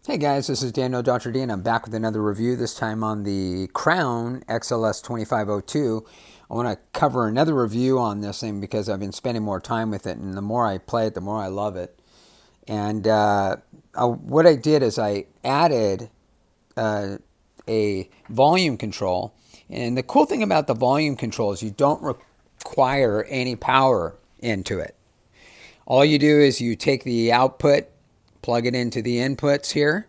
Hey guys, this is Daniel Dr. D, and I'm back with another review, this time on the Crown XLS 2502. I want to cover another review on this thing because I've been spending more time with it, and the more I play it, the more I love it. And what I did is I added a volume control. And the cool thing about the volume control is you don't require any power into it. All you do is you take the output, plug it into the inputs here,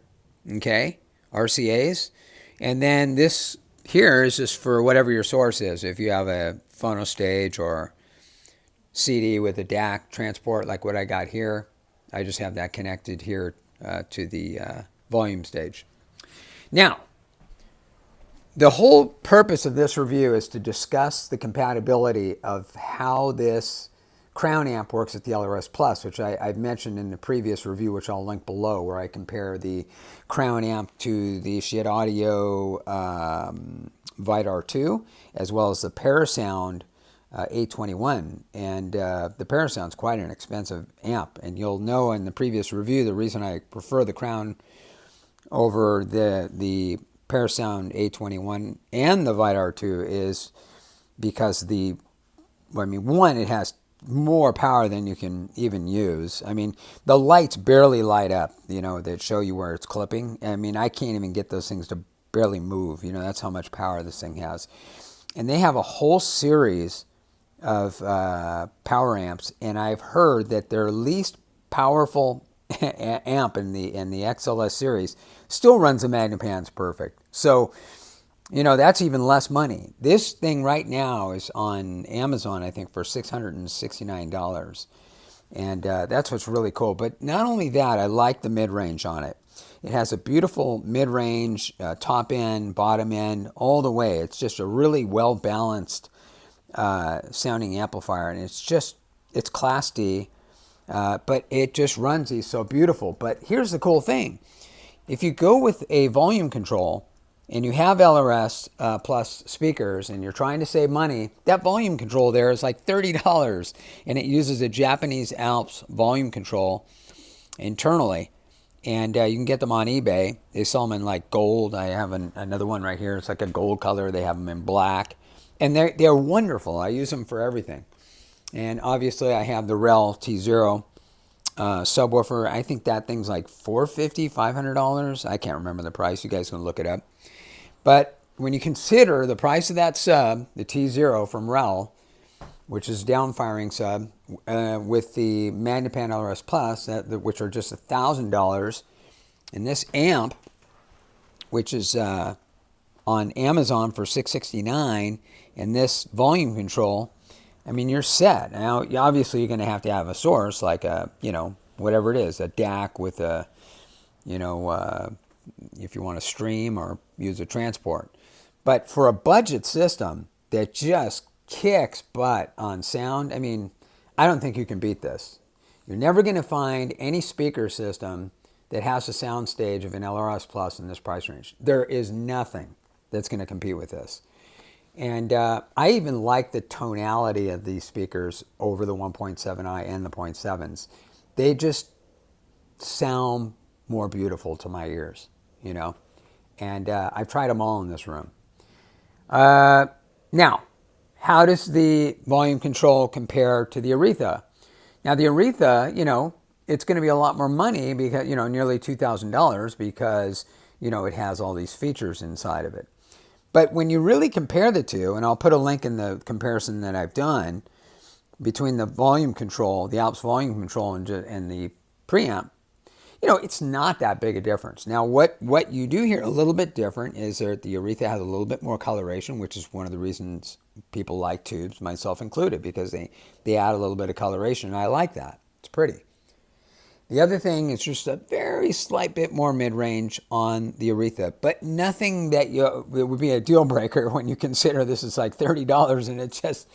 okay, RCAs, and then this here is just for whatever your source is. If you have a phono stage or CD with a DAC transport like what I got here, I just have that connected here to the volume stage. Now, the whole purpose of this review is to discuss the compatibility of how this Crown amp works at the LRS Plus, which I've mentioned in the previous review, which I'll link below, where I compare the Crown amp to the Shed Audio Vidar 2, as well as the Parasound 821. And the Parasound's quite an expensive amp, and you'll know in the previous review the reason I prefer the Crown over the Parasound 821 and the Vidar 2 is because one, it has more power than you can even use. I mean, the lights barely light up, that show you where it's clipping. I mean, I can't even get those things to barely move. That's how much power this thing has. And they have a whole series of power amps, and I've heard that their least powerful amp in the XLS series still runs the Magnepan's perfect. So, that's even less money. This thing right now is on Amazon, I think, for $669. And that's what's really cool. But not only that, I like the mid-range on it. It has a beautiful mid-range, top end, bottom end, all the way. It's just a really well-balanced sounding amplifier. And it's Class D, but it just runs these so beautiful. But here's the cool thing. If you go with a volume control, and you have LRS Plus speakers, and you're trying to save money, that volume control there is like $30, and it uses a Japanese Alps volume control internally, and you can get them on eBay. They sell them in like gold. I have another one right here. It's like a gold color. They have them in black, and they're wonderful. I use them for everything. And obviously, I have the Rel T0 subwoofer. I think that thing's like $450, $500. I can't remember the price. You guys can look it up. But when you consider the price of that sub, the T0 from Rel, which is downfiring sub, with the Magnepan LRS Plus, which are just $1,000, and this amp, which is on Amazon for $669, and this volume control, I mean, you're set. Now, obviously, you're going to have a source like whatever it is, a DAC with a, if you want to stream or use a transport. But for a budget system that just kicks butt on sound, I mean, I don't think you can beat this. You're never going to find any speaker system that has a sound stage of an LRS Plus in this price range. There is nothing that's going to compete with this. And I even like the tonality of these speakers over the 1.7i and the 0.7s. They just sound more beautiful to my ears, And I've tried them all in this room. Now, how does the volume control compare to the Aretha? Now, the Aretha, it's going to be a lot more money because, nearly $2,000 because, it has all these features inside of it. But when you really compare the two, and I'll put a link in the comparison that I've done between the volume control, the Alps volume control, and the preamp, it's not that big a difference. Now, what you do here a little bit different is that the Aretha has a little bit more coloration, which is one of the reasons people like tubes, myself included, because they add a little bit of coloration, and I like that. It's pretty. The other thing is just a very slight bit more mid-range on the Aretha, but nothing that it would be a deal breaker when you consider this is like $30, and it's just,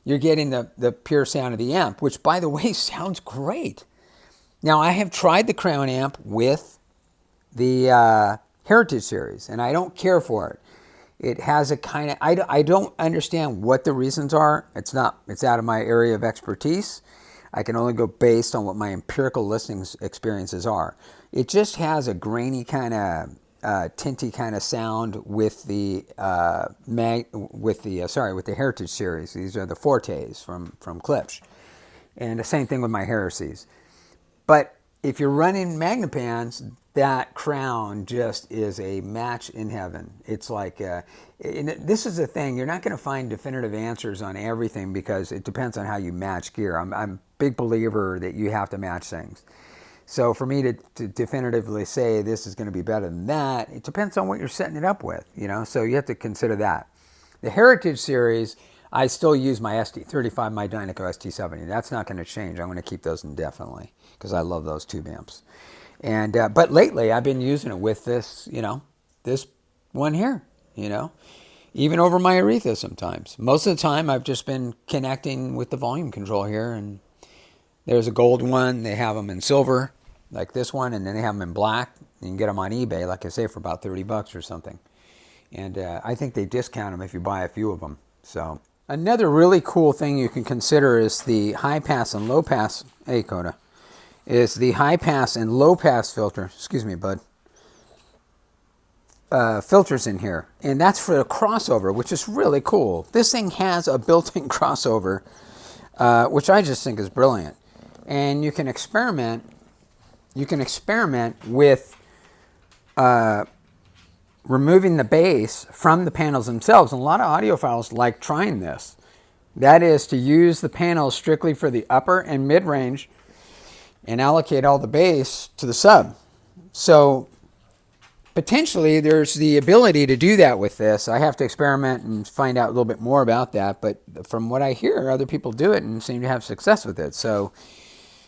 you're getting the pure sound of the amp, which, by the way, sounds great. Now, I have tried the Crown amp with the Heritage series, and I don't care for it. It has a kind of, I don't understand what the reasons are. It's out of my area of expertise. I can only go based on what my empirical listening experiences are. It just has a grainy kind of tinty kind of sound with the Heritage series. These are the Fortes from Klipsch, and the same thing with my Heresies. But if you're running Magnepans, that crown just is a match in heaven. It's like, this is the thing, you're not going to find definitive answers on everything because it depends on how you match gear. I'm a big believer that you have to match things. So for me to definitively say this is going to be better than that, it depends on what you're setting it up with, you know, so you have to consider that. The Heritage series, I still use my ST35, my Dynaco ST70. That's not going to change. I'm going to keep those indefinitely because I love those tube amps. And but lately I've been using it with this, you know, this one here, you know, even over my Aretha sometimes. Most of the time I've just been connecting with the volume control here, and there's a gold one. They have them in silver, like this one, and then they have them in black. You can get them on eBay, like I say, for about 30 bucks or something. And I think they discount them if you buy a few of them. So another really cool thing you can consider is the high pass and low pass. Hey, Coda. Is the high pass and low pass filter. Excuse me, bud. Filters in here. And that's for the crossover, which is really cool. This thing has a built-in crossover, which I just think is brilliant. And you can experiment. You can experiment with removing the bass from the panels themselves. And a lot of audiophiles like trying this. That is to use the panels strictly for the upper and mid-range and allocate all the bass to the sub. So potentially there's the ability to do that with this. I have to experiment and find out a little bit more about that. But from what I hear, other people do it and seem to have success with it. So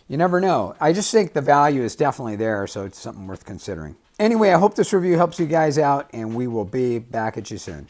you never know. I just think the value is definitely there, so it's something worth considering. Anyway, I hope this review helps you guys out, and we will be back at you soon.